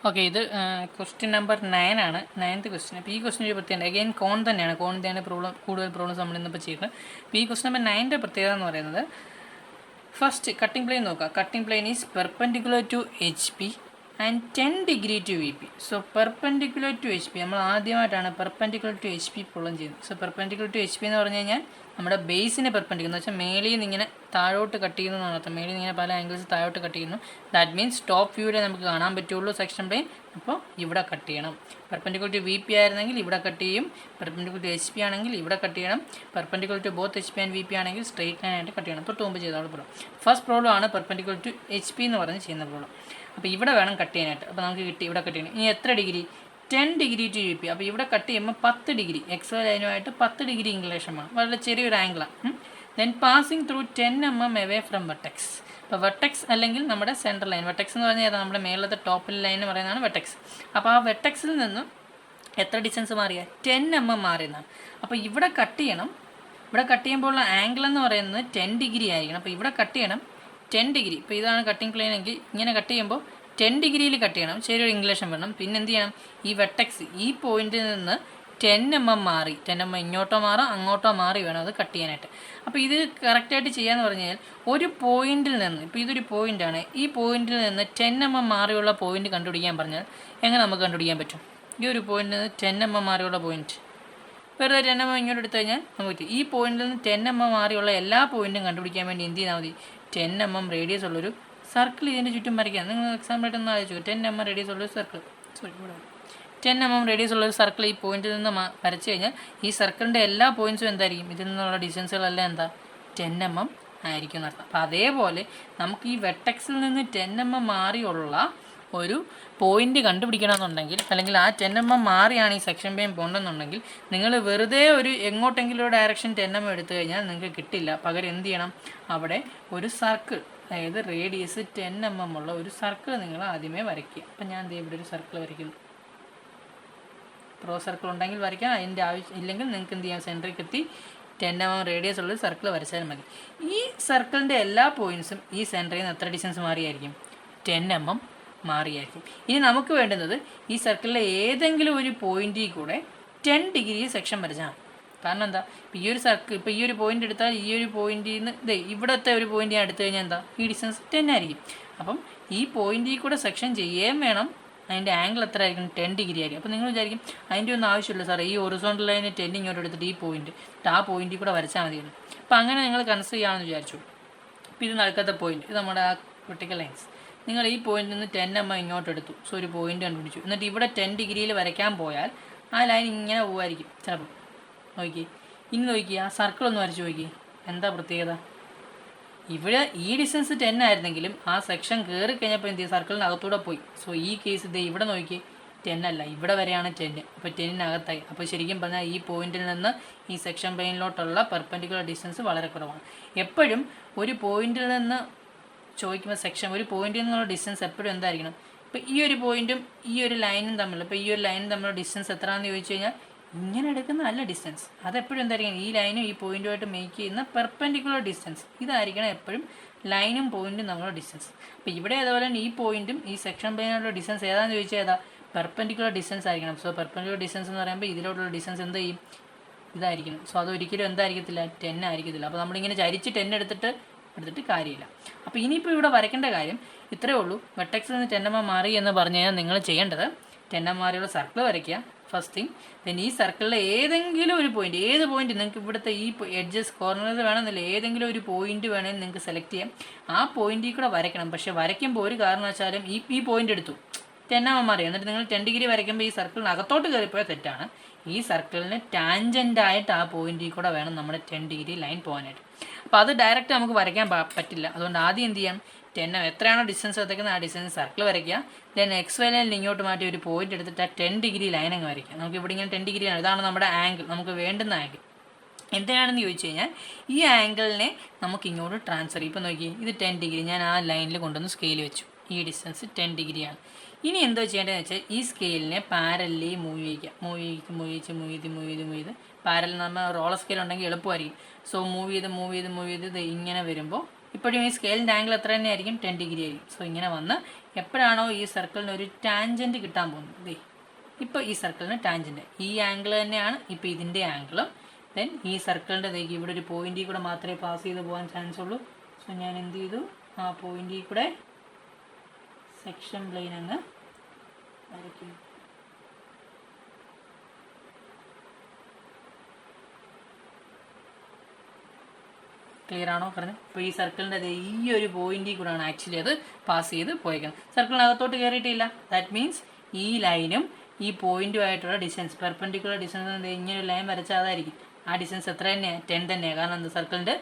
Okay, ഇത് question number 9 ആണ്. 9th question. അപ്പോൾ ഈ ക്വസ്റ്റ്യൻ ഒരു പ്രത്യേകത, അഗെയിൻ കോൺ തന്നെയാണ്. കോൺ തന്നെയാണ് കൂടുതൽ പ്രോബ്ലംസ് നമ്മൾ ഇന്നിപ്പോൾ ചെയ്യുന്നത്. അപ്പോൾ ഈ ക്വസ്റ്റ്യൻ നമ്പർ 9ൻ്റെ പ്രത്യേകത എന്ന് പറയുന്നത്, ഫസ്റ്റ് കട്ടിംഗ് പ്ലെയിൻ നോക്കുക. Cutting plane is perpendicular to H P and 10 degree to V P. So perpendicular to H P, നമ്മൾ ആദ്യമായിട്ടാണ് perpendicular to H P problem ചെയ്യുന്നത്. So perpendicular to H P എന്ന് പറഞ്ഞു കഴിഞ്ഞാൽ നമ്മുടെ ബേസിനെ പെർപെൻഡിക്കുലർ എന്ന് വെച്ചാൽ മേളിൽ നിന്ന് ഇങ്ങനെ താഴോട്ട് കട്ട് ചെയ്യുന്നതാണ് അർത്ഥം. മേളിൽ നിന്ന് ഇങ്ങനെ പല ആംഗിൾസ് താഴോട്ട് കട്ട് ചെയ്യുന്നു. ദാറ്റ് മീൻസ് ടോപ്പ് വ്യൂവിലെ നമുക്ക് കാണാൻ പറ്റുള്ളൂ സെക്ഷൻ പ്ലെയിൻ. അപ്പോൾ ഇവിടെ കട്ട് ചെയ്യണം. പെർപെൻഡിക്കുലർ ടു വി പി ആയിരുന്നെങ്കിൽ ഇവിടെ കട്ട് ചെയ്യും. പെർപെൻഡിക്കുലർ ടു എച്ച് പി ആണെങ്കിൽ ഇവിടെ കട്ട് ചെയ്യണം. Perpendicular to both H P and V P ആണെങ്കിൽ സ്ട്രെയിറ്റ് ലൈൻ ആയിട്ട് കട്ട് ചെയ്യണം. ഇപ്പോൾ ടോമ്പ് ചെയ്തോളൂ പ്രോബ്ലം. ഫസ്റ്റ് പ്രോബ്ലം ആണ് പെർപെൻഡിക്കുലർ ടു എച്ച് പി എന്ന് പറഞ്ഞ് ചെയ്യുന്ന പ്രോബ്ലം. അപ്പോൾ ഇവിടെ വേണം കട്ട് ചെയ്യാനായിട്ട്. അപ്പോൾ നമുക്ക് കിട്ടി, ഇവിടെ കട്ട് ചെയ്യണം. ഇനി എത്ര degree? 10 degree to V P. അപ്പോൾ ഇവിടെ കട്ട് ചെയ്യുമ്പോൾ 10 ഡിഗ്രി എക്സ് ലൈനുമായിട്ട് 10 ഡിഗ്രി ഇൻക്ലിനേഷൻ വേണം. വളരെ ചെറിയൊരു ആംഗിളാണ്. Then passing through 10 mm away from vertex. അപ്പോൾ വെർട്ടെക്സ് അല്ലെങ്കിൽ നമ്മുടെ സെൻട്രൽ ലൈൻ. വെർട്ടെക്സ് എന്ന് പറഞ്ഞാൽ നമ്മുടെ മേളത്തെ ടോപ്പിൽ ലൈൻ എന്ന് പറയുന്നതാണ് വെർട്ടെക്സ്. അപ്പോൾ ആ വെർട്ടെക്സിൽ നിന്നും എത്ര ഡിസ്റ്റൻസ് മാറിയാൽ 10 mm മാറിയെന്നാണ്. അപ്പോൾ ഇവിടെ കട്ട് ചെയ്യണം. ഇവിടെ കട്ട് ചെയ്യുമ്പോഴുള്ള ആംഗിൾ എന്ന് പറയുന്നത് 10 ഡിഗ്രി ആയിരിക്കണം. അപ്പോൾ ഇവിടെ കട്ട് ചെയ്യണം 10 ഡിഗ്രി. ഇപ്പോൾ ഇതാണ് കട്ടിംഗ് പ്ലെയിൻ എങ്കിൽ ഇങ്ങനെ കട്ട് ചെയ്യുമ്പോൾ 10 ഡിഗ്രിയിൽ കട്ട് ചെയ്യണം. ചെറിയൊരു ഇൻക്ലിനേഷൻ വേണം. പിന്നെ എന്ത് ചെയ്യണം? ഈ വെർട്ടെക്സ് ഈ പോയിന്റിൽ നിന്ന് 10 mm മാറി, 10 mm ഇങ്ങോട്ടോ മാറാം അങ്ങോട്ടോ മാറി വേണം അത് കട്ട് ചെയ്യാനായിട്ട്. അപ്പോൾ ഇത് കറക്റ്റായിട്ട് ചെയ്യാന്ന് പറഞ്ഞാൽ ഒരു പോയിന്റിൽ നിന്ന്, ഇപ്പോൾ ഇതൊരു പോയിൻ്റാണ്, ഈ പോയിന്റിൽ നിന്ന് 10 mm മാറിയുള്ള പോയിന്റ് കണ്ടുപിടിക്കാൻ പറഞ്ഞാൽ എങ്ങനെ നമുക്ക് കണ്ടുപിടിക്കാൻ പറ്റും? ഈ ഒരു പോയിന്റിൽ നിന്ന് 10 mm മാറിയുള്ള പോയിന്റ് വെറുതെ 10 mm ഇങ്ങോട്ട് എടുത്തു കഴിഞ്ഞാൽ നമുക്ക് ഈ പോയിന്റിൽ നിന്ന് 10 mm മാറിയുള്ള എല്ലാ പോയിന്റും കണ്ടുപിടിക്കാൻ വേണ്ടി എന്ത് ചെയ്താൽ മതി? 10 mm റേഡിയസ് ഉള്ളൊരു സർക്കിൾ ഇതിൻ്റെ ചുറ്റും വരയ്ക്കാം. നിങ്ങൾ എക്സാമ്പിളായിട്ട് ഒന്ന് ആലോചിച്ചു. 10 mm റേഡിയസ് ഉള്ളൊരു സർക്കിൾ, 10 mm റേഡിയസ് ഉള്ളൊരു സർക്കിൾ ഈ പോയിന്റിൽ നിന്ന് വരച്ച് കഴിഞ്ഞാൽ ഈ സർക്കിളിൻ്റെ എല്ലാ പോയിൻറ്റ്സും എന്തായിരിക്കും? ഇതിൽ നിന്നുള്ള ഡിസ്റ്റൻസുകളെല്ലാം എന്താ? 10 mm ആയിരിക്കും എന്നർത്ഥം. അപ്പോൾ അതേപോലെ നമുക്ക് ഈ വെർട്ടെക്സിൽ നിന്ന് 10 mm മാറിയുള്ള ഒരു പോയിന്റ് കണ്ടുപിടിക്കണമെന്നുണ്ടെങ്കിൽ, അല്ലെങ്കിൽ ആ 10 mm മാറിയാണ് ഈ സെക്ഷൻ പ്ലെയിൻ പോകണമെന്നുണ്ടെങ്കിൽ, നിങ്ങൾ വെറുതെ ഒരു എങ്ങോട്ടെങ്കിലും ഒരു ഡയറക്ഷൻ 10 mm എടുത്തു കഴിഞ്ഞാൽ നിങ്ങൾക്ക് കിട്ടില്ല. പകരം എന്ത് ചെയ്യണം? അവിടെ ഒരു സർക്കിൾ, അതായത് റേഡിയസ് 10 mm ഉള്ള ഒരു സർക്കിൾ നിങ്ങൾ ആദ്യമേ വരയ്ക്കുക. അപ്പം ഞാൻ ഇവിടെ ഒരു സർക്കിൾ വരയ്ക്കുന്നു. പ്രോ സർക്കിൾ ഉണ്ടെങ്കിൽ വരയ്ക്കാം. അതിൻ്റെ ആവശ്യം ഇല്ലെങ്കിൽ നിങ്ങൾക്ക് എന്ത് ചെയ്യാം? സെൻറ്ററിൽ എത്തി 10 mm റേഡിയസ് ഉള്ള സർക്കിൾ വരച്ചാൽ മതി. ഈ സർക്കിളിൻ്റെ എല്ലാ പോയിൻറ്റ്സും ഈ സെൻറ്ററിൽ നിന്ന് എത്ര ഡിസ്റ്റൻസ് മാറിയായിരിക്കും? 10 mm മാറിയായിരിക്കും. ഇനി നമുക്ക് വേണ്ടുന്നത് ഈ സർക്കിളിലെ ഏതെങ്കിലും ഒരു പോയിന്റിൽ കൂടെ 10 ഡിഗ്രി സെക്ഷൻ വരച്ചാൽ. കാരണം എന്താ? ഇപ്പോൾ ഈ ഒരു സർക്കിൾ, ഇപ്പോൾ ഈ ഒരു പോയിന്റ് എടുത്താൽ ഈ ഒരു പോയിന്റിൽ നിന്ന് ഇവിടുത്തെ ഒരു പോയിന്റ് ഞാൻ എടുത്തു കഴിഞ്ഞാൽ എന്താ? ഈ ഡിസ്റ്റൻസ് 10 ആയിരിക്കും. അപ്പം ഈ പോയിന്റിൽ കൂടെ സെക്ഷൻ ചെയ്യുകയും വേണം. അതിൻ്റെ ആംഗിൾ എത്ര ആയിരിക്കും? 10 ഡിഗ്രി ആയിരിക്കും. അപ്പോൾ നിങ്ങൾ വിചാരിക്കും അതിൻ്റെ ഒന്നും ആവശ്യമില്ല സാറേ, ഈ ഹൊറിസോണ്ടൽ ലൈന് 10 ഇങ്ങോട്ട് എടുത്തിട്ട് ഈ പോയിന്റ് ആ പോയിന്റിൽ കൂടെ വരച്ചാൽ മതിയാണ്. അപ്പോൾ അങ്ങനെ നിങ്ങൾ കൺസിഡർ ചെയ്യാമെന്ന് വിചാരിച്ചു. അപ്പോൾ ഇത് നടക്കാത്ത പോയിന്റ്, ഇത് നമ്മുടെ ആ വെർട്ടിക്കൽ ലൈൻസ്. നിങ്ങൾ ഈ പോയിന്റിൽ നിന്ന് 10 mm ഇങ്ങോട്ട് എടുത്തു. സോ ഒരു പോയിന്റ് കണ്ടുപിടിച്ചു. എന്നിട്ട് ഇവിടെ 10 ഡിഗ്രിയിൽ വരയ്ക്കാൻ പോയാൽ ആ ലൈൻ ഇങ്ങനെ പോകുമായിരിക്കും ചിലപ്പോൾ. നോക്കി, ഇനി നോക്കി ആ സർക്കിൾ ഒന്ന് വരച്ച് നോക്കി. എന്താ പ്രത്യേകത? ഇവിടെ ഈ ഡിസ്റ്റൻസ് 10 ആയിരുന്നെങ്കിലും ആ സെക്ഷൻ കയറി കഴിഞ്ഞപ്പോൾ എന്ത് ചെയ്യും? സർക്കിളിന് അകത്തൂടെ പോയി. സോ ഈ കേസ് ഇത് ഇവിടെ നോക്കി 10 അല്ല, ഇവിടെ വരെയാണ് 10. അപ്പോൾ 10-നകത്തായി. അപ്പോൾ ശരിക്കും പറഞ്ഞാൽ ഈ പോയിന്റിൽ നിന്ന് ഈ സെക്ഷൻ പ്ലെയിനിലോട്ടുള്ള പെർപെൻഡിക്കുലർ ഡിസ്റ്റൻസ് വളരെ കുറവാണ്. എപ്പോഴും ഒരു പോയിന്റിൽ നിന്ന് ചോദിക്കുമ്പോൾ സെക്ഷൻ, ഒരു പോയിന്റിൽ നിന്നുള്ള ഡിസ്റ്റൻസ് എപ്പോഴും എന്തായിരിക്കണം? ഇപ്പോൾ ഈ ഒരു പോയിന്റും ഈ ഒരു ലൈനും തമ്മിൽ, ഇപ്പോൾ ഈ ഒരു ലൈനും തമ്മിലുള്ള ഡിസ്റ്റൻസ് എത്രയാണെന്ന് ചോദിച്ചു കഴിഞ്ഞാൽ ഇങ്ങനെ എടുക്കുന്ന അല്ല ഡിസ്റ്റൻസ്. അതെപ്പോഴും എന്തായിരിക്കണം? ഈ ലൈനും ഈ പോയിന്റുമായിട്ട് മേക്ക് ചെയ്യുന്ന പെർപെൻഡിക്കുലർ ഡിസ്റ്റൻസ് ഇതായിരിക്കണം എപ്പോഴും ലൈനും പോയിന്റും തമ്മിലുള്ള ഡിസ്റ്റൻസ്. അപ്പോൾ ഇവിടെ അതുപോലെ തന്നെ ഈ പോയിന്റും ഈ സെക്ഷൻ പ്ലെയിനുള്ള ഡിസ്റ്റൻസ് ഏതാണെന്ന് ചോദിച്ചാൽ ഏതാ? പെർപെൻഡിക്കുലർ ഡിസ്റ്റൻസ് ആയിരിക്കണം. സോ പെർപെൻഡിക്കുലർ ഡിസ്റ്റൻസ് എന്ന് പറയുമ്പോൾ ഇതിലോട്ടുള്ള ഡിസ്റ്റൻസ് എന്ത് ചെയ്യും? ഇതായിരിക്കണം. സോ അതൊരിക്കലും എന്തായിരിക്കത്തില്ല? 10 ആയിരിക്കത്തില്ല. അപ്പോൾ നമ്മളിങ്ങനെ ചരിച്ച് 10 എടുത്തിട്ട് കാര്യമില്ല. അപ്പോൾ ഇനിയിപ്പോൾ ഇവിടെ വരയ്ക്കേണ്ട കാര്യം ഇത്രയേ ഉള്ളൂ. വെർട്ടെക്സിൽ നിന്ന് 10 mm മാറി എന്ന് പറഞ്ഞു കഴിഞ്ഞാൽ നിങ്ങൾ ചെയ്യേണ്ടത് 10 mm മാറിയുള്ള സർക്കിൾ വരയ്ക്കുക ഫസ്റ്റ് തിങ്. ദെൻ ഈ സർക്കിളിലെ ഏതെങ്കിലും ഒരു പോയിന്റ്, ഏത് പോയിന്റ് നിങ്ങൾക്ക് ഇവിടുത്തെ ഈ എഡ്ജസ് കോർണറിൽ വേണമെന്നില്ല, ഏതെങ്കിലും ഒരു പോയിന്റ് വേണമെങ്കിൽ നിങ്ങൾക്ക് സെലക്ട് ചെയ്യാം. ആ പോയിന്റിൽ കൂടെ വരയ്ക്കണം. പക്ഷേ വരയ്ക്കുമ്പോൾ ഒരു കാരണവശാലും ഈ പോയിന്റ് എടുത്തു 10 mm മാറി, എന്നിട്ട് നിങ്ങൾ 10 ഡിഗ്രി വരയ്ക്കുമ്പോൾ ഈ സർക്കിളിന് അകത്തോട്ട് കയറിപ്പോയാൽ തെറ്റാണ്. ഈ സർക്കിളിന് ടാൻജൻ്റായിട്ട് ആ പോയിന്റിൽ കൂടെ വേണം നമ്മുടെ 10 ഡിഗ്രി ലൈൻ പോകാനായിട്ട്. അപ്പോൾ അത് ഡയറക്റ്റ് നമുക്ക് വരയ്ക്കാൻ പറ്റില്ല. അതുകൊണ്ട് ആദ്യം എന്ത് ചെയ്യാം? 10 എത്രയാണോ ഡിസ്റ്റൻസ് വരയ്ക്കുന്നത് ആ ഡിസ്റ്റൻസ് സർക്കിൾ വരയ്ക്കുക. ദെൻ എക്സ് വൈ ലൈനിൽ ഇങ്ങോട്ട് മാറ്റി ഒരു പോയിന്റ് എടുത്തിട്ട് ആ 10 ഡിഗ്രി ലൈൻ അങ്ങ് വരയ്ക്കുക. നമുക്ക് ഇവിടെ ഇങ്ങനെ 10 ഡിഗ്രിയാണ്, ഇതാണ് നമ്മുടെ ആംഗിൾ, നമുക്ക് വേണ്ടുന്ന ആംഗിൾ. എന്തിനാണെന്ന് ചോദിച്ചു കഴിഞ്ഞാൽ ഈ ആംഗിളിനെ നമുക്ക് ഇങ്ങോട്ട് ട്രാൻസ്ഫർ ചെയ്യും. ഇപ്പോൾ നോക്കി, ഇത് 10 ഡിഗ്രി, ഞാൻ ആ ലൈനിൽ കൊണ്ടുവന്ന് സ്കെയിൽ വെച്ചു. ഈ ഡിസ്റ്റൻസ് 10 ഡിഗ്രിയാണ്. ഇനി എന്തോ ചെയ്യേണ്ടതെന്ന് വെച്ചാൽ ഈ സ്കെയിലിനെ പാരലി മൂവ് ചെയ്ത് പാരൽ നമ്മൾ റോളർ സ്കെയിൽ ഉണ്ടെങ്കിൽ എളുപ്പമായിരിക്കും. സോ മൂവ് ചെയ്ത് ഇങ്ങനെ വരുമ്പോൾ ഇപ്പോഴും ഈ സ്കെയിലിൻ്റെ ആംഗിൾ എത്ര തന്നെ ആയിരിക്കും? 10 ഡിഗ്രി ആയിരിക്കും. സോ ഇങ്ങനെ വന്ന് എപ്പോഴാണോ ഈ സർക്കിളിന് ഒരു ടാൻജൻറ്റ് കിട്ടാൻ പോകുന്നത്, ദേ ഇപ്പോൾ ഈ സർക്കിളിന് ടാൻജൻറ്റ് ഈ ആംഗിൾ തന്നെയാണ് ഇപ്പോൾ ഇതിൻ്റെ ആംഗിളും. ദെൻ ഈ സർക്കിളിൻ്റെ തേക്ക് ഇവിടെ ഒരു പോയിന്റിൽ കൂടെ മാത്രമേ പാസ് ചെയ്ത് പോകാൻ ചാൻസ് ഉള്ളൂ. സോ ഞാൻ എന്ത് ചെയ്തു, ആ പോയിന്റിൽ കൂടെ സെക്ഷൻ പ്ലെയിൻ അങ്ങ് വരയ്ക്കുന്നു. ക്ലിയർ ആണോ പറഞ്ഞത്? ഇപ്പോൾ ഈ സർക്കിളിൻ്റെ ഈ ഒരു പോയിന്റിൽ കൂടെയാണ് ആക്ച്വലി അത് പാസ് ചെയ്ത് പോയേക്കുന്നത്. സർക്കിളിനകത്തോട്ട് കയറിയിട്ടില്ല. ദാറ്റ് മീൻസ് ഈ ലൈനും ഈ പോയിന്റുമായിട്ടുള്ള ഡിസ്റ്റൻസ്, പെർപെൻഡിക്കുലർ ഡിസ്റ്റൻസ് ഇങ്ങനെ ഒരു ലൈൻ വരച്ചാൽ അതായിരിക്കും. ആ ഡിസ്റ്റൻസ് എത്ര തന്നെയാണ്? 10 തന്നെയാണ്. കാരണം എന്താ, സർക്കിളിൻ്റെ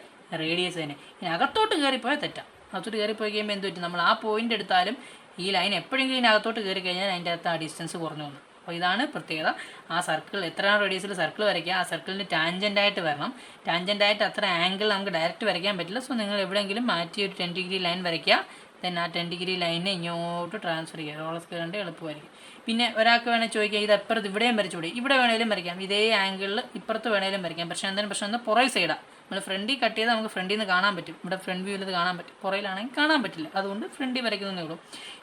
റേഡിയസ് തന്നെ. ഇനി അകത്തോട്ട് കയറിപ്പോയാൽ തെറ്റാം. അകത്തോട്ട് കയറിപ്പോയി കഴിയുമ്പോൾ എന്ത് പറ്റും, നമ്മൾ ആ പോയിന്റ് എടുത്താലും ഈ ലൈൻ എപ്പോഴെങ്കിലും ഇതിനകത്തോട്ട് കയറി കഴിഞ്ഞാൽ അതിൻ്റെ അകത്ത് ആ ഡിസ്റ്റൻസ് കുറഞ്ഞു വന്നു. അപ്പോൾ ഇതാണ് പ്രത്യേകത. ആ സർക്കിൾ എത്രയാണ് റേഡിയസിൽ സർക്കിൾ വരയ്ക്കുക, ആ സർക്കിളിന് ടാൻജൻ്റായിട്ട് വരണം. ടാൻജൻ്റായിട്ട് അത്ര ആംഗിൾ നമുക്ക് ഡയറക്റ്റ് വരയ്ക്കാൻ പറ്റില്ല. സോ നിങ്ങൾ എവിടെയെങ്കിലും മാറ്റി ഒരു 10 ഡിഗ്രി ലൈൻ വരയ്ക്കുക. ദെൻ ആ 10 ഡിഗ്രി ലൈനെ ഇങ്ങോട്ട് ട്രാൻസ്ഫർ ചെയ്യുക. റോളർ സ്കെയിൽ കൊണ്ട് എളുപ്പമായിരിക്കും. പിന്നെ ഒരാൾക്ക് വേണേൽ ചോദിക്കുക, ഇത് എപ്പുറത്ത് ഇവിടെയും വരച്ചുകൂടി? ഇവിടെ വേണേലും വരയ്ക്കാം. ഇതേ ആംഗിളിൽ ഇപ്പുറത്ത് വേണേലും വരയ്ക്കാം. പക്ഷേ എന്താണ് പ്രശ്നം, എന്ന് പുറകെ സൈഡാണ്. നമ്മൾ ഫ്രണ്ടിൽ കട്ട് ചെയ്താൽ നമുക്ക് ഫ്രണ്ടിൽ നിന്ന് കാണാൻ പറ്റും. ഇവിടെ ഫ്രണ്ട് വ്യൂവിൽ ഇത് കാണാൻ പറ്റും. പുറയിലാണെങ്കിൽ കാണാൻ പറ്റില്ല. അതുകൊണ്ട് ഫ്രണ്ടിൽ വരയ്ക്കുന്നതേ ഉള്ളൂ.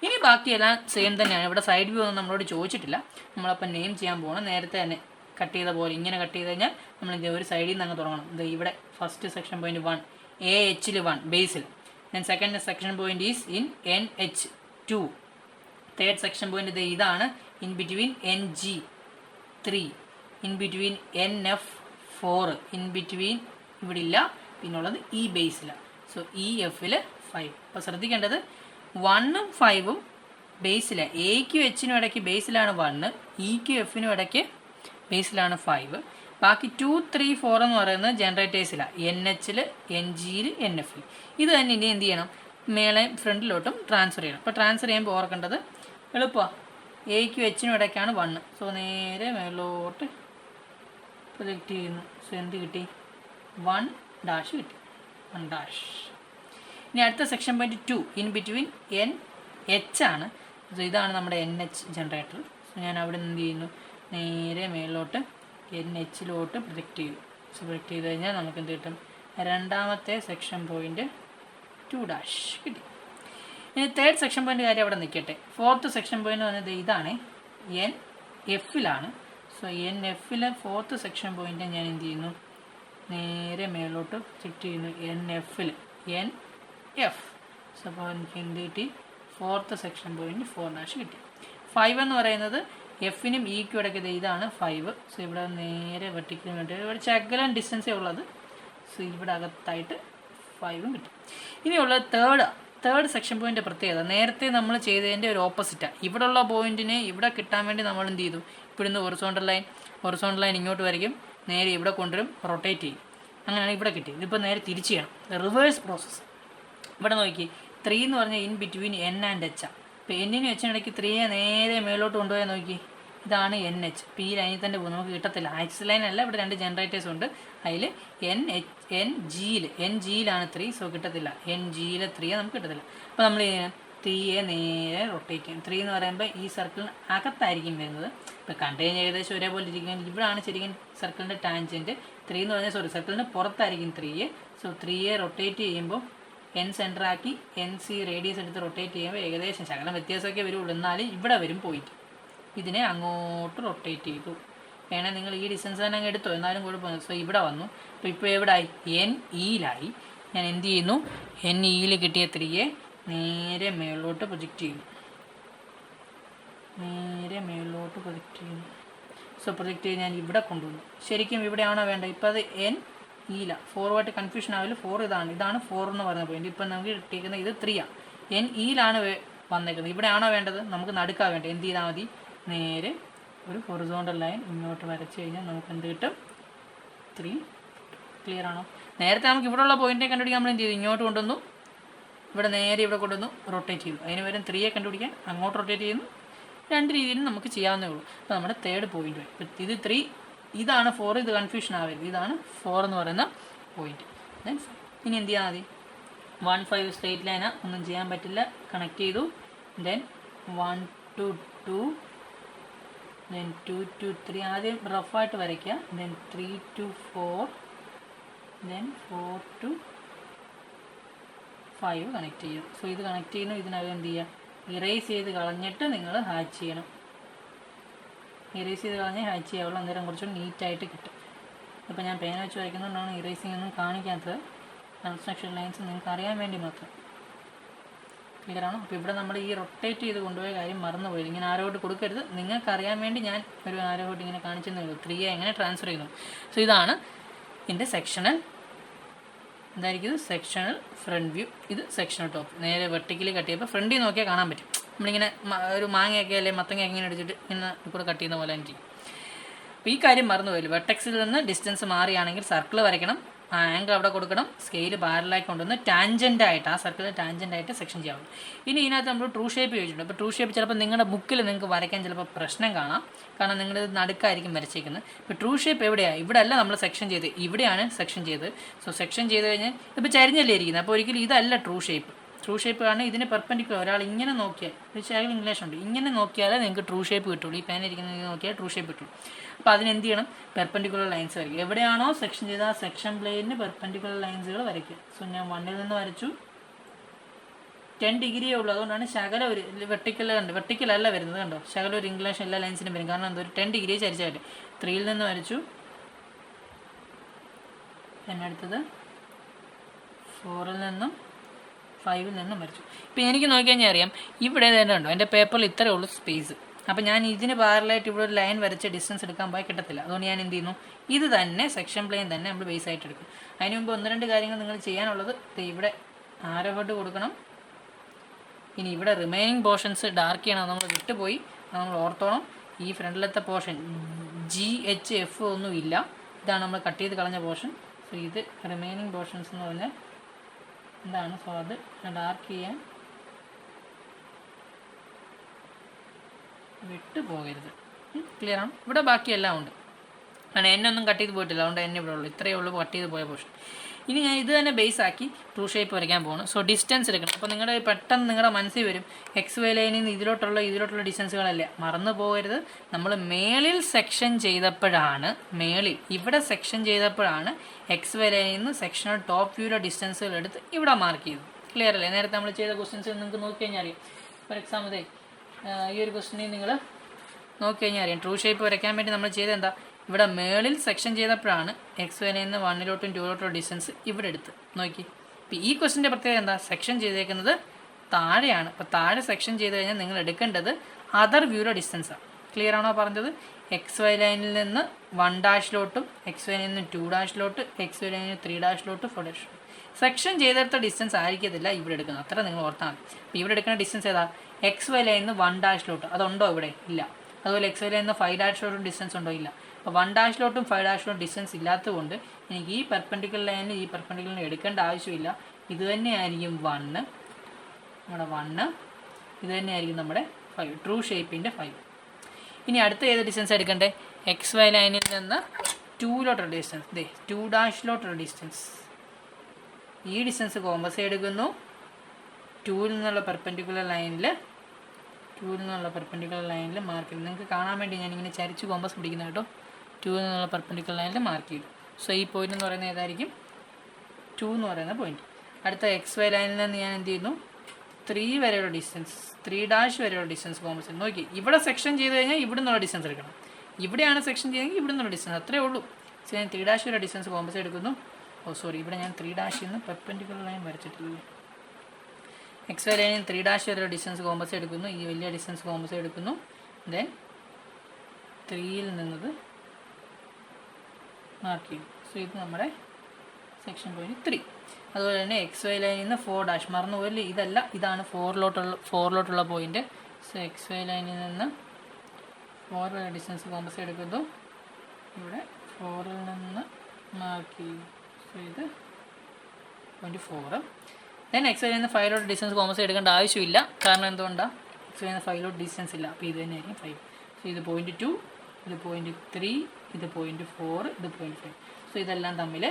ഇനി ബാക്കിയെല്ലാം സെയിം തന്നെയാണ്. ഇവിടെ സൈഡ് വ്യൂ ഒന്നും നമ്മളോട് ചോദിച്ചിട്ടില്ല. നമ്മളപ്പം നെയിം ചെയ്യാൻ പോകണം. നേരത്തെ തന്നെ കട്ട് ചെയ്ത പോലെ ഇങ്ങനെ കട്ട് ചെയ്ത് കഴിഞ്ഞാൽ നമ്മൾ ഒരു സൈഡിൽ നിന്ന് അങ്ങ് തുടങ്ങണം. ഇത് ഇവിടെ ഫസ്റ്റ് സെക്ഷൻ പോയിന്റ് 1 AH 1 ബേസിൽ. Then second section point is in NH 2. Third section point ഇതാണ് in between NG 3, in between NF 4, in between ഇവിടെ ഇല്ല. പിന്നുള്ളത് ഈ ബേസിലാണ്. So EF 5. അപ്പോൾ ശ്രദ്ധിക്കേണ്ടത് 1ഉം 5ഉം ബേസിലാണ്. എയ്ക്കും എച്ചിനും ഇടയ്ക്ക് ബേസിലാണ് 1, ഇക്കും എഫിനും ഇടയ്ക്ക് ബേസിലാണ് 5. ബാക്കി 2, 3, 4 എന്ന് പറയുന്നത് ജനറേറ്റേഴ്സിലാണ്. NH, NG, NF. ഇത് തന്നെ ഇനി എന്ത് ചെയ്യണം, മേളെ ഫ്രണ്ടിലോട്ടും ട്രാൻസ്ഫർ ചെയ്യണം. അപ്പോൾ ട്രാൻസ്ഫർ ചെയ്യുമ്പോൾ ഓർക്കേണ്ടത് എളുപ്പമാണ്. എയ്ക്കും എച്ചിനും ഇടയ്ക്കാണ് 1. സോ നേരെ മേലോട്ട് പ്രൊജക്റ്റ് ചെയ്യുന്നു. സോ എന്ത് കിട്ടി, 1' കിട്ടി. 1'. ഇനി അടുത്ത section point 2 in between NH ആണ്. സോ ഇതാണ് നമ്മുടെ NH ജനറേറ്റർ. സോ ഞാൻ അവിടെ നിന്ന് എന്ത് ചെയ്യുന്നു, നേരെ മേലോട്ട് NHലോട്ട് പ്രൊജക്റ്റ് ചെയ്തു. സോ പ്രൊജക്റ്റ് ചെയ്ത് കഴിഞ്ഞാൽ നമുക്ക് എന്ത് കിട്ടും, രണ്ടാമത്തെ സെക്ഷൻ പോയിന്റ് 2' കിട്ടി. ഇനി തേർഡ് സെക്ഷൻ പോയിന്റ് കാര്യം അവിടെ നിൽക്കട്ടെ. ഫോർത്ത് സെക്ഷൻ പോയിന്റ് പറഞ്ഞത് ഇതാണ്, NF. So NF fourth section point ഞാൻ എന്ത് ചെയ്യുന്നു, നേരെ മേലോട്ട് പ്രൊജക്റ്റ് ചെയ്യുന്നു. NF. സോ അപ്പോൾ എനിക്ക് എന്ത് കിട്ടി, ഫോർത്ത് സെക്ഷൻ പോയിന്റ് 4' കിട്ടി. 5 എന്ന് പറയുന്നത് എഫിനും ഇക്കും ഇടയ്ക്ക് ഇതാണ് 5. സോ ഇവിടെ നേരെ വെർട്ടിക്കലും വേണ്ടി ഇവിടെ ശകലം ഡിസ്റ്റൻസേ ഉള്ളത്. സോ ഇവിടെ അകത്തായിട്ട് 5ഉം കിട്ടി. ഇനിയുള്ളത് തേർഡ് സെക്ഷൻ പോയിൻ്റ് പ്രത്യേകത നേരത്തെ നമ്മൾ ചെയ്തതിൻ്റെ ഒരു ഓപ്പോസിറ്റാണ്. ഇവിടെയുള്ള പോയിന്റിനെ ഇവിടെ കിട്ടാൻ വേണ്ടി നമ്മൾ എന്ത് ചെയ്തു, ഇവിടുന്ന് ഹൊറിസോണ്ടൽ ലൈൻ ഇങ്ങോട്ട് വരയ്ക്കും, നേരെ ഇവിടെ കൊണ്ടുവരും, റൊട്ടേറ്റ് ചെയ്യും. അങ്ങനെയാണ് ഇവിടെ കിട്ടിയത്. ഇതിപ്പോൾ നേരെ തിരിച്ച് ചെയ്യണം, റിവേഴ്സ് പ്രോസസ്സ്. ഇവിടെ നോക്കി 3 എന്ന് പറഞ്ഞാൽ in between N and H ആണ്. ഇപ്പോൾ N-നും H-നും 3 നേരെ മേലോട്ട് കൊണ്ടുപോയാൽ നോക്കി, ഇതാണ് NH. ഇപ്പോൾ ഈ ലൈനിൽ തന്നെ പോകും, നമുക്ക് കിട്ടത്തില്ല. ആക്സിസ് ലൈൻ അല്ല, ഇവിടെ 2 ജനറേറ്റേഴ്സ് ഉണ്ട്. അതിൽ NG-യിലാണ് 3. സോ കിട്ടത്തില്ല. NG-യിലെ 3 നമുക്ക് കിട്ടത്തില്ല. അപ്പോൾ നമ്മൾ 3 നേരെ റൊട്ടേറ്റ് ചെയ്യും. 3 എന്ന് പറയുമ്പോൾ ഈ സർക്കിളിന് അകത്തായിരിക്കും വരുന്നത്. ഇപ്പോൾ കണ്ടുകഴിഞ്ഞ് ഏകദേശം ഒരേപോലെ ഇരിക്കുന്നത്. ഇവിടെയാണ് ശരിക്കും സർക്കിളിൻ്റെ ടാൻജൻറ്റ്. 3 എന്ന് പറഞ്ഞാൽ സർക്കിളിന് പുറത്തായിരിക്കും 3. സോ 3 റൊട്ടേറ്റ് ചെയ്യുമ്പോൾ N സെൻറ്ററാക്കി NC റേഡിയസ് എടുത്ത് റൊട്ടേറ്റ് ചെയ്യുമ്പോൾ ഏകദേശം ശകലം വ്യത്യാസമൊക്കെ വരുള്ളൂ. എന്നാലും ഇവിടെ വരും പോയിന്റ്. ഇതിനെ അങ്ങോട്ട് റൊട്ടേറ്റ് ചെയ്തു. വേണേൽ നിങ്ങൾ ഈ ഡിസ്റ്റൻസ് തന്നെ അങ്ങ് എടുത്തോ, എന്നാലും കുഴപ്പമില്ല. സോ ഇവിടെ വന്നു. അപ്പോൾ ഇപ്പോൾ എവിടെയായി, NE-യിലായി. ഞാൻ എന്ത് ചെയ്യുന്നു, NE-യിൽ കിട്ടിയ 3 നേരെ മേളിലോട്ട് പ്രൊജക്റ്റ് ചെയ്യുന്നു. സോ പ്രൊജക്റ്റ് ചെയ്ത് ഞാൻ ഇവിടെ കൊണ്ടുവന്നു. ശരിക്കും ഇവിടെയാണോ വേണ്ടത്, ഇപ്പോൾ അത് NE-യിലാണ്. 4 കൺഫ്യൂഷൻ ആവില്ല. 4 ഇതാണ് 4 എന്ന് പറയുന്ന പോയിന്റ്. ഇപ്പം നമുക്ക് കിട്ടിയിരിക്കുന്നത് ഇത് 3 ആണ്. NE-യിലാണ് വന്നേക്കുന്നത്. ഇവിടെയാണോ വേണ്ടത്, നമുക്ക് നടുക്കാൻ വേണ്ടത്. എന്ത് ചെയ്താൽ മതി, നേരെ ഒരു ഹൊറിസോണ്ടൽ ലൈൻ ഇങ്ങോട്ട് വരച്ച് കഴിഞ്ഞാൽ നമുക്ക് എന്ത് കിട്ടും, 3. ക്ലിയർ ആണോ? നേരത്തെ നമുക്ക് ഇവിടെയുള്ള പോയിന്റിനെ കണ്ടുപിടിക്കാൻ നമ്മൾ എന്ത് ചെയ്തു, ഇങ്ങോട്ട് കൊണ്ടുവന്നു, ഇവിടെ നേരെ ഇവിടെ കൊണ്ടുവന്നു, റൊട്ടേറ്റ് ചെയ്തു. അതിന് വരും 3 കണ്ടുപിടിക്കാൻ അങ്ങോട്ട് റൊട്ടേറ്റ് ചെയ്യുന്നു. 2 രീതിയിലും നമുക്ക് ചെയ്യാവുന്നേ ഉള്ളൂ. അപ്പോൾ നമ്മുടെ തേർഡ് പോയിന്റ് വരും. ഇത് 3, ഇതാണ് 4. ഇത് കൺഫ്യൂഷൻ ആവരുത്. ഇതാണ് 4 എന്ന് പറയുന്ന പോയിന്റ്. ദെൻ ഇനി എന്ത് ചെയ്യാൻ മതി, 1, 5 സ്ട്രേറ്റ് ലൈനാണ്, ഒന്നും ചെയ്യാൻ പറ്റില്ല. കണക്ട് ചെയ്തു. ദെൻ 1 to 2, ദെൻ 2 to 3 ആദ്യം റഫായിട്ട് വരയ്ക്കുക. Then 3 to 4, then 4 to 5 connect ചെയ്യുക. സോ ഇത് കണക്ട് ചെയ്യുന്നു. ഇതിനകം എന്ത് ചെയ്യുക, ഇറേസ് ചെയ്ത് കളഞ്ഞിട്ട് നിങ്ങൾ ഹാച്ച് ചെയ്യണം. ഇറേസ് ചെയ്ത് കളഞ്ഞ് ഹാച്ച് ചെയ്യാവുള്ളൂ, അന്നേരം കുറച്ചും നീറ്റായിട്ട് കിട്ടും. അപ്പോൾ ഞാൻ പേന വെച്ച് വരയ്ക്കുന്നതുകൊണ്ടാണ് ഇറേസിംഗ് ഒന്നും കാണിക്കാത്തത്. കൺസ്ട്രക്ഷൻ ലൈൻസ് നിങ്ങൾക്ക് അറിയാൻ വേണ്ടി മാത്രം. ക്ലിയർ ആണോ? അപ്പോൾ ഇവിടെ നമ്മൾ ഈ റൊട്ടേറ്റ് ചെയ്ത് കൊണ്ടുപോയ കാര്യം മറന്നുപോയി. ഇങ്ങനെ ആരോട്ട് കൊടുക്കരുത്, നിങ്ങൾക്ക് അറിയാൻ വേണ്ടി ഞാൻ ഒരു ആരോട്ട് ഇങ്ങനെ കാണിച്ചെന്നേ ഉള്ളൂ. 3 എങ്ങനെ ട്രാൻസ്ഫർ ചെയ്യുന്നു. സോ ഇതാണ് ഇതിൻ്റെ സെക്ഷണൽ, എന്തായിരിക്കും ഇത് സെക്ഷണൽ ഫ്രണ്ട് വ്യൂ, ഇത് സെക്ഷണൽ ടോപ്പ്. നേരെ വെർട്ടിക്കലി കട്ട് ചെയ്യുമ്പോൾ ഫ്രണ്ടിൽ നോക്കിയാൽ കാണാൻ പറ്റും. നമ്മളിങ്ങനെ ഒരു മാങ്ങയൊക്കെ അല്ലെങ്കിൽ മത്തങ്ങയൊക്കെ ഇങ്ങനെ അടിച്ചിട്ട് ഇങ്ങനെ കൂടെ കട്ട് ചെയ്യുന്ന പോലെ എനിക്ക്. അപ്പോൾ ഈ കാര്യം മറന്നുപോയില്ല. വെർട്ടെക്സിൽ നിന്ന് ഡിസ്റ്റൻസ് മാറിയാണെങ്കിൽ സർക്കിൾ വരയ്ക്കണം, ആ ആംഗിൾ അവിടെ കൊടുക്കണം, സ്കെയിൽ പാരലായി കൊണ്ടുവന്ന് ടാൻജൻ്റായിട്ട് ആ സർക്കിളിൽ ടാൻജൻ്റായിട്ട് സെക്ഷൻ ചെയ്യാവും. ഇനി ഇതിനകത്ത് നമ്മൾ ട്രൂ ഷേപ്പ് ചോദിച്ചിട്ടുണ്ട്. അപ്പോൾ ട്രൂ ഷേപ്പ് ചിലപ്പോൾ നിങ്ങളുടെ ബുക്കിൽ നിങ്ങൾക്ക് വരയ്ക്കാൻ ചിലപ്പോൾ പ്രശ്നം കാണാം, കാരണം നിങ്ങളിത് നടുക്കായിരിക്കും വരച്ചേക്കുന്നത്. ഇപ്പോൾ ട്രൂ ഷേപ്പ് എവിടെയാണ്? ഇവിടെ അല്ല നമ്മൾ സെക്ഷൻ ചെയ്ത്, ഇവിടെയാണ് സെക്ഷൻ ചെയ്ത്. സോ സെക്ഷൻ ചെയ്ത് കഴിഞ്ഞാൽ ഇപ്പോൾ ചരിഞ്ഞല്ലേ ഇരിക്കുന്നത്, അപ്പോൾ ഒരിക്കലും ഇതല്ല ട്രൂ ഷേപ്പ്. ട്രൂ ഷേപ്പ് ആണ് ഇതിന് പെർപെൻഡിക്കുലർ. ഒരാൾ ഇങ്ങനെ നോക്കിയാൽ, തീർച്ചയായും ഇംഗ്ലീഷ് ഉണ്ട്, ഇങ്ങനെ നോക്കിയാലേ നിങ്ങൾക്ക് ട്രൂ ഷേപ്പ് കിട്ടുള്ളൂ. ഈ പേന ഇരിക്കുന്നത് നോക്കിയാൽ ട്രൂ ഷേപ്പ് കിട്ടുള്ളൂ. അപ്പോൾ അതിനെന്ത് ചെയ്യണം? പെർപെൻഡിക്കുലർ ലൈൻസ് വരയ്ക്കുക. എവിടെയാണോ സെക്ഷൻ ചെയ്ത ആ സെക്ഷൻ പ്ലെയിനിന് പെർപെൻഡിക്കുലർ ലൈൻസുകൾ വരയ്ക്കുക. സോ ഞാൻ 1ൽ നിന്ന് വരച്ചു, 10 ഡിഗ്രിയേ ഉള്ളൂ. അതുകൊണ്ടാണ് ശകല ഒരു വെർട്ടിക്കൽ കണ്ട്, വെർട്ടിക്കലല്ല വരുന്നത് കണ്ടോ, ശകല ഒരു ഇംഗ്ലീഷ് എല്ലാ ലൈൻസിനും വരും, കാരണം എന്തോ ഒരു 10 ഡിഗ്രി ചരിച്ചായിട്ട്. 3ൽ നിന്ന് വരച്ചു, പിന്നെ അടുത്തത് 4ൽ നിന്നും 5ൽ നിന്നും വരച്ചു. ഇപ്പോൾ എനിക്ക് നോക്കിക്കഴിഞ്ഞാൽ അറിയാം, ഇവിടെ തന്നെ ഉണ്ടോ എൻ്റെ പേപ്പറിൽ ഇത്രയേ ഉള്ളൂ സ്പേസ്. അപ്പോൾ ഞാൻ ഇതിന് പാരലായിട്ട് ഇവിടെ ഒരു ലൈൻ വരച്ച് ഡിസ്റ്റൻസ് എടുക്കാൻ പോയി കിട്ടത്തില്ല. അതുകൊണ്ട് ഞാൻ എന്ത് ചെയ്യുന്നു, ഇത് തന്നെ സെക്ഷൻ പ്ലെയിൻ തന്നെ നമ്മൾ ബേസ് ആയിട്ട് എടുക്കും. അതിന് മുമ്പ് 1-2 കാര്യങ്ങൾ നിങ്ങൾ ചെയ്യാനുള്ളത്, ഇവിടെ ആരോ ഹെഡ് കൊടുക്കണം. ഇനി ഇവിടെ റിമൈനിങ് പോർഷൻസ് ഡാർക്ക് ചെയ്യണം, നമ്മൾ വിട്ടുപോയി, നമ്മൾ ഓർത്തോണം. ഈ ഫ്രണ്ടിലത്തെ പോർഷൻ GHF ഒന്നും ഇല്ല, ഇതാണ് നമ്മൾ കട്ട് ചെയ്ത് കളഞ്ഞ പോർഷൻ. സോ ഇത് റിമൈനിങ് പോർഷൻസ് എന്ന് പറഞ്ഞാൽ എന്താണ്? സോ അത് ഡാർക്ക് ചെയ്യാൻ വിട്ടു പോകരുത്. ക്ലിയർ ആണ്? ഇവിടെ ബാക്കിയെല്ലാം ഉണ്ട്, കാരണം എന്നെ ഒന്നും കട്ട് ചെയ്ത് പോയിട്ടില്ല, അതുകൊണ്ട് എന്നെ ഇവിടെ ഉള്ളൂ, ഇത്രയേ ഉള്ളൂ കട്ട് ചെയ്ത് പോയ പോർഷൻ. ഇനി ഞാൻ ഇത് തന്നെ ബേസ് ആക്കി ട്രൂ ഷേപ്പ് വരയ്ക്കാൻ പോകുന്നു. സോ ഡിസ്റ്റൻസ് എടുക്കണം. അപ്പോൾ നിങ്ങളുടെ പെട്ടെന്ന് നിങ്ങളുടെ മനസ്സിൽ വരും, XY ലൈനിൽ നിന്ന് ഇതിലോട്ടുള്ള ഡിസ്റ്റൻസുകളല്ലേ, മറന്നു പോകരുത്. നമ്മൾ മേളിൽ സെക്ഷൻ ചെയ്തപ്പോഴാണ്, ഇവിടെ സെക്ഷൻ ചെയ്തപ്പോഴാണ് XY ലൈനിൽ നിന്ന് സെക്ഷണൽ ടോപ്പ് വ്യൂയുടെ ഡിസ്റ്റൻസുകൾ എടുത്ത് ഇവിടെ മാർക്ക് ചെയ്തു. ക്ലിയർ അല്ലേ? നേരത്തെ നമ്മൾ ചെയ്ത ക്വസ്റ്റ്യൻസ് നിങ്ങൾക്ക് നോക്കി കഴിഞ്ഞാൽ അറിയാം. ഫോർ എക്സാമ്പിൾ ഈ ഒരു ക്വസ്റ്റ്യനിൽ നിങ്ങൾ നോക്കി കഴിഞ്ഞാൽ അറിയാം, ട്രൂ ഷേപ്പ് വരയ്ക്കാൻ വേണ്ടി നമ്മൾ ചെയ്ത് എന്താ, ഇവിടെ മേളിൽ സെക്ഷൻ ചെയ്തപ്പോഴാണ് XY ലൈനിൽ നിന്ന് 1ലോട്ടും 2ലോട്ടും ഡിസ്റ്റൻസ് ഇവിടെ എടുത്ത് നോക്കി. ഇപ്പോൾ ഈ ക്വസ്റ്റിൻ്റെ പ്രത്യേകത എന്താ, സെക്ഷൻ ചെയ്തേക്കുന്നത് താഴെയാണ്. അപ്പോൾ താഴെ സെക്ഷൻ ചെയ്ത് കഴിഞ്ഞാൽ നിങ്ങൾ എടുക്കേണ്ടത് അതർ വ്യൂയുടെ ഡിസ്റ്റൻസാണ്. ക്ലിയർ ആണോ പറഞ്ഞത്? XY ലൈനിൽ നിന്ന് 1' XY ലൈനിൽ നിന്ന് 2' XY ലൈനിൽ നിന്ന് 3' 4'. സെക്ഷൻ ചെയ്തെടുത്ത ഡിസ്റ്റൻസ് ആയിരിക്കത്തില്ല ഇവിടെ എടുക്കുന്നത്, അത്ര നിങ്ങൾ ഓർത്താൽ മതി. അപ്പോൾ ഇവിടെ എടുക്കുന്ന ഡിസ്റ്റൻസ് ഏതാ? XY ലൈനിൽ നിന്ന് 1' അതുണ്ടോ ഇവിടെ? ഇല്ല. അതുപോലെ XY ലൈനിൽ നിന്ന് 5' ഡിസ്റ്റൻസ് ഉണ്ടോ? ഇല്ല. അപ്പോൾ 1' 5' ഡിസ്റ്റൻസ് ഇല്ലാത്തതുകൊണ്ട് എനിക്ക് ഈ പെർപെൻഡിക്കുലർ ലൈനിൽ ഈ പെർപെൻഡിക്കുലർ എടുക്കേണ്ട ആവശ്യമില്ല. ഇത് തന്നെയായിരിക്കും 1, നമ്മുടെ 1, ഇത് തന്നെയായിരിക്കും നമ്മുടെ 5, ട്രൂ ഷേപ്പിൻ്റെ 5. ഇനി അടുത്ത ഏത് ഡിസ്റ്റൻസ് എടുക്കണ്ടേ? XY ലൈനിൽ നിന്ന് 2ലോട്ടുള്ള ഡിസ്റ്റൻസ്, 2' ഡിസ്റ്റൻസ്. ഈ ഡിസ്റ്റൻസ് കോമ്പസ് എടുക്കുന്നു. 2ൽ നിന്നുള്ള പെർപെൻഡിക്കുലർ ലൈനിൽ മാർക്ക് ചെയ്തു. നിങ്ങൾക്ക് കാണാൻ വേണ്ടി ഞാനിങ്ങനെ ചരിച്ച് കോമ്പസ് പിടിക്കുന്ന കേട്ടോ. 2ൽ നിന്നുള്ള പെർപെൻഡിക്കുലർ ലൈനിൽ മാർക്ക് ചെയ്തു. സോ ഈ പോയിന്റ് എന്ന് പറയുന്നത് ഏതായിരിക്കും? 2 എന്ന് പറയുന്ന പോയിന്റ്. അടുത്ത XY ലൈനിൽ നിന്ന് ഞാൻ എന്ത് ചെയ്യുന്നു? 3 വരെയുള്ള ഡിസ്റ്റൻസ്, 3' വരെയുള്ള ഡിസ്റ്റൻസ് കോമ്പസ് നോക്കി. ഇവിടെ സെക്ഷൻ ചെയ്ത് കഴിഞ്ഞാൽ ഇവിടെ നിന്നുള്ള ഡിസ്റ്റൻസ് എടുക്കണം. ഇവിടെയാണ് സെക്ഷൻ ചെയ്തെങ്കിൽ ഇവിടെ നിന്നുള്ള ഡിസ്റ്റൻസ്, അത്രേ ഉള്ളൂ. സോ ഞാൻ 3' വരെ ഡിസ്റ്റൻസ് കോമ്പസ് എടുക്കുന്നു. ഇവിടെ ഞാൻ 3' നിന്ന് പെർപെൻഡിക്കുലർ ലൈൻ വരച്ചിട്ടില്ലേ. XY ലൈനിൽ 3' വരെ ഡിസ്റ്റൻസ് കോമ്പസ് എടുക്കുന്നു, ഈ വലിയ ഡിസ്റ്റൻസ് കോമ്പസ് എടുക്കുന്നു. ദെൻ 3ൽ നിന്നത് മാർക്ക് ചെയ്യും. സോ ഇത് നമ്മുടെ സെക്ഷൻ പോയിന്റ് 3. അതുപോലെ തന്നെ XY ലൈനിൽ നിന്ന് 4' മറന്നുപോയില്ല, ഇതല്ല, ഇതാണ് 4ലോട്ടുള്ള പോയിന്റ്. സോ XY ലൈനിൽ നിന്ന് 4 വരെ ഡിസ്റ്റൻസ് കോമ്പസ് എടുക്കുന്നു, ഇവിടെ 4ൽ നിന്ന് മാർക്ക് ചെയ്യും. സോ ഇത് പോയിന്റ് 4. ദെൻ XY ലൈനിൽ നിന്ന് 5ലോട്ട് ഡിസ്റ്റൻസ് കോമ്പസ് എടുക്കേണ്ട ആവശ്യമില്ല, കാരണം എന്തുകൊണ്ടാണ്? XY ലൈനിൽ നിന്ന് 5ലോട്ട് ഡിസ്റ്റൻസ് ഇല്ല, അപ്പോൾ ഇത് തന്നെയായിരിക്കും 5. സോ ഇത് പോയിന്റ് 2, ഇത് പോയിന്റ് 3, ഇത് പോയിന്റ് 4, ഇത് പോയിന്റ് 5. സോ ഇതെല്ലാം തമ്മിൽ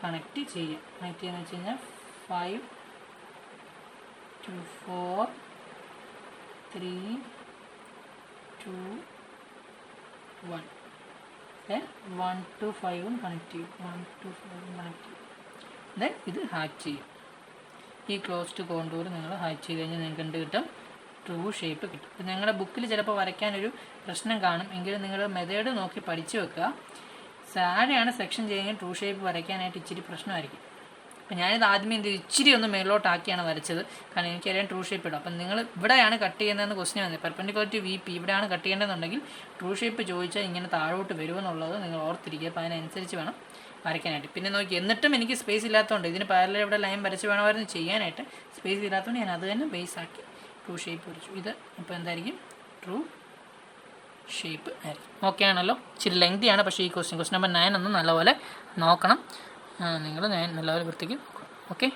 കണക്റ്റ് ചെയ്യാം. കണക്റ്റ് ചെയ്യുന്നത് വെച്ച് കഴിഞ്ഞാൽ 5 to 4, 3, 2, 1. ദെൻ 1 to 5 കണക്ട് ചെയ്യും, 1 to 5 കണക്ട് ചെയ്യും. ദെൻ ഇത് ഹാച്ച് ചെയ്യും. ഈ ക്ലോസ്ഡ് കോണ്ടൂർ നിങ്ങൾ ഹാച്ച് ചെയ്ത് കഴിഞ്ഞാൽ നിങ്ങൾക്ക് എന്ത് കിട്ടും? ട്രൂ ഷേപ്പ് കിട്ടും. അപ്പം ഞങ്ങളുടെ ബുക്കിൽ ചിലപ്പോൾ വരയ്ക്കാനൊരു പ്രശ്നം കാണും, എങ്കിലും നിങ്ങൾ മെത്തേഡ് നോക്കി പഠിച്ചു വെക്കുക. താഴെയാണ് സെക്ഷൻ ചെയ്യുമെങ്കിൽ ട്രൂ ഷേപ്പ് വരയ്ക്കാനായിട്ട് ഇച്ചിരി പ്രശ്നമായിരിക്കും. അപ്പം ഞാനിത് ആദ്യമേ ഇച്ചിരി ഒന്ന് മേലോട്ടാക്കിയാണ് വരച്ചത്, കാരണം എനിക്കറിയാൻ ട്രൂ ഷേപ്പ് ഇടും. അപ്പം നിങ്ങൾ ഇവിടെയാണ് കട്ട് ചെയ്യുന്നതെന്ന് ക്വസ്റ്റ്യൻ വന്നത്, പെർപെൻഡിക്കുലർ ടു VP ഇവിടെയാണ് കട്ട് ചെയ്യേണ്ടതെന്നുണ്ടെങ്കിൽ ട്രൂ ഷേപ്പ് ചോദിച്ചാൽ ഇങ്ങനെ താഴോട്ട് വരുമെന്നുള്ളത് നിങ്ങൾ ഓർത്തിരിക്കുക. അപ്പോൾ അതിനനുസരിച്ച് വേണം വരയ്ക്കാനായിട്ട്. പിന്നെ നോക്കി, എന്നിട്ടും എനിക്ക് സ്പേസ് ഇല്ലാത്തതുകൊണ്ട് ഇതിന് പാരലൽ ഇവിടെ ലൈൻ വരച്ച് വേണമായിരുന്നു ചെയ്യാനായിട്ട്. സ്പേസ് ഇല്ലാത്തതുകൊണ്ട് ഞാൻ അത് തന്നെ ബേസ് ആക്കി ട്രൂ ഷേപ്പ് വരച്ചു. ഇത് ഇപ്പോൾ എന്തായിരിക്കും? ട്രൂ ഷേപ്പ് ആയിരിക്കും. ഓക്കെ ആണല്ലോ? ഇച്ചിരി ലെങ്തിയാണ്, പക്ഷേ ഈ ക്വസ്റ്റ്യൻ നമ്പർ 9 ഒന്ന് നല്ലപോലെ നോക്കണം. നിങ്ങൾ നല്ലപോലെ വൃത്തിക്ക്. ഓക്കെ.